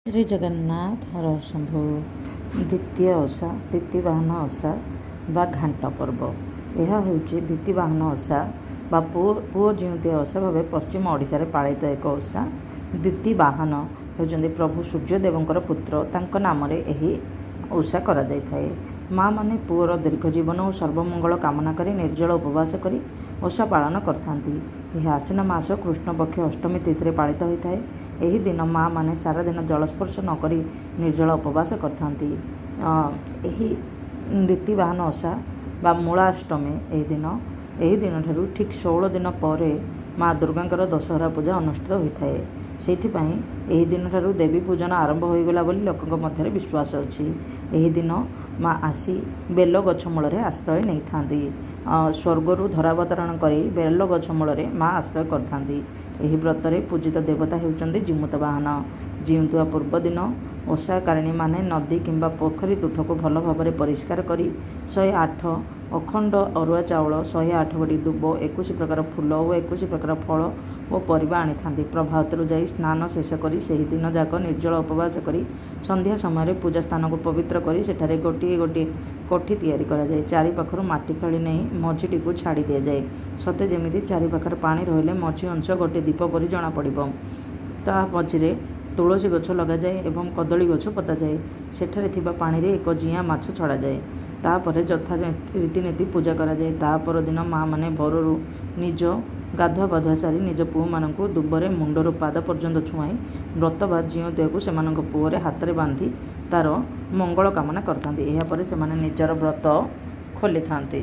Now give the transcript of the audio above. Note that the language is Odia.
ଶ୍ରୀ ଜଗନ୍ନାଥ ହର ଶମ୍ଭୁ। ଦ୍ୱିତୀୟ ଓଷା ଦ୍ୱିତୀବାହନ ଓଷା ବା ଘାଣ୍ଟ ପର୍ବ। ଏହା ହେଉଛି ଦ୍ୱିତୀବାହନ ଓଷା ବା ପୁଅ ଜିଉଁତିଆ ଓଷା ଭାବେ ପଶ୍ଚିମ ଓଡ଼ିଶାରେ ପାଳିତ ଏକ ଓଷା। ଦ୍ୱିତୀବାହନ ହେଉଛନ୍ତି ପ୍ରଭୁ ସୂର୍ଯ୍ୟଦେବଙ୍କର ପୁତ୍ର, ତାଙ୍କ ନାମରେ ଏହି ଓଷା କରାଯାଇଥାଏ। ମା ମାନେ ପୁଅର ଦୀର୍ଘ ଜୀବନ ଓ ସର୍ବମଙ୍ଗଳ କାମନା କରି ନିର୍ଜଳ ଉପବାସ କରି ଓଷା ପାଳନ କରିଥାନ୍ତି। ଏହା ଆଶ୍ୱିନ ମାସ କୃଷ୍ଣପକ୍ଷ ଅଷ୍ଟମୀ ତିଥିରେ ପାଳିତ ହୋଇଥାଏ। ଏହି ଦିନ ମା ମାନେ ସାରା ଦିନ ଜଳସ୍ପର୍ଶ ନ କରି ନିର୍ଜଳ ଉପବାସ କରିଥାନ୍ତି। ଏହି ଦ୍ୱିତୀବାହନ ଓଷା ବା ମୂଳାଷ୍ଟମୀ ଏହି ଦିନଠାରୁ ଠିକ୍ 16 ଦିନ ପରେ ମା ଦୁର୍ଗାଙ୍କର ଦଶହରା ପୂଜା ଅନୁଷ୍ଠିତ ହୋଇଥାଏ। ସେଇଥିପାଇଁ ଏହି ଦିନଠାରୁ ଦେବୀ ପୂଜନ ଆରମ୍ଭ ହୋଇଗଲା ବୋଲି ଲୋକଙ୍କ ମଧ୍ୟରେ ବିଶ୍ୱାସ ଅଛି। ଏହି ଦିନ ମା ଆସି ବେଲ ଗଛ ମୂଳରେ ଆଶ୍ରୟ ନେଇଥାନ୍ତି। ସ୍ୱର୍ଗରୁ ଧରାବତରଣ କରି ବେଲ ଗଛ ମୂଳରେ ମା ଆଶ୍ରୟ କରିଥାନ୍ତି। ଏହି ବ୍ରତରେ ପୂଜିତ ଦେବତା ହେଉଛନ୍ତି ଜିମୁତ ବାହନ। ଜିଉଁଥିବା ପୂର୍ବ ଦିନ ଓଷାକାରିଣୀମାନେ ନଦୀ କିମ୍ବା ପୋଖରୀ ତୁଠକୁ ଭଲ ଭାବରେ ପରିଷ୍କାର କରି 108 ଅଖଣ୍ଡ ଅରୁଆ ଚାଉଳ, 108 ଗୋଟି ଦୁବ, 21 ପ୍ରକାର ଫୁଲ ଓ 21 ପ୍ରକାର ଫଳ ଓ ପରିବା ଆଣିଥାନ୍ତି। ପ୍ରଭାତରୁ ଯାଇ ସ୍ନାନ ଶେଷ କରି ସେହି ଦିନ ଯାକ ନିର୍ଜଳ ଉପବାସ କରି ସନ୍ଧ୍ୟା ସମୟରେ ପୂଜା ସ୍ଥାନକୁ ପବିତ୍ର କରି ସେଠାରେ ଗୋଟିଏ ଗୋଟିଏ କୋଠି ତିଆରି କରାଯାଏ। ଚାରିପାଖରୁ ମାଟି ଖୋଳି ନେଇ ମଝିଟିକୁ ଛାଡ଼ି ଦିଆଯାଏ। ସତେ ଯେମିତି ଚାରିପାଖରେ ପାଣି ରହିଲେ ମଝି ଅଂଶ ଗୋଟିଏ ଦୀପ ପରି ଜଣାପଡ଼ିବ। ତା ମଝିରେ ତୁଳସୀ ଗଛ ଲଗାଯାଏ ଏବଂ କଦଳୀ ଗଛ ପୋତାଯାଏ। ସେଠାରେ ଥିବା ପାଣିରେ ଏକ ଜିଆଁ ମାଛ ଛଡ଼ାଯାଏ। ତାପରେ ଯଥା ରୀତିନୀତି ପୂଜା କରାଯାଏ। ତା ପରଦିନ ମା ମାନେ ଭୋରରୁ ନିଜ ଗାଧୁଆ ପାଧୁଆ ସାରି ନିଜ ପୁଅମାନଙ୍କୁ ଦୁବରେ ମୁଣ୍ଡରୁ ପାଦ ପର୍ଯ୍ୟନ୍ତ ଛୁଆଇ ବ୍ରତ ବା ଜିଉଁତିଆକୁ ସେମାନଙ୍କ ପୁଅରେ ହାତରେ ବାନ୍ଧି ତାର ମଙ୍ଗଳ କାମନା କରିଥାନ୍ତି। ଏହାପରେ ସେମାନେ ନିଜର ବ୍ରତ ଖୋଲିଥାନ୍ତି।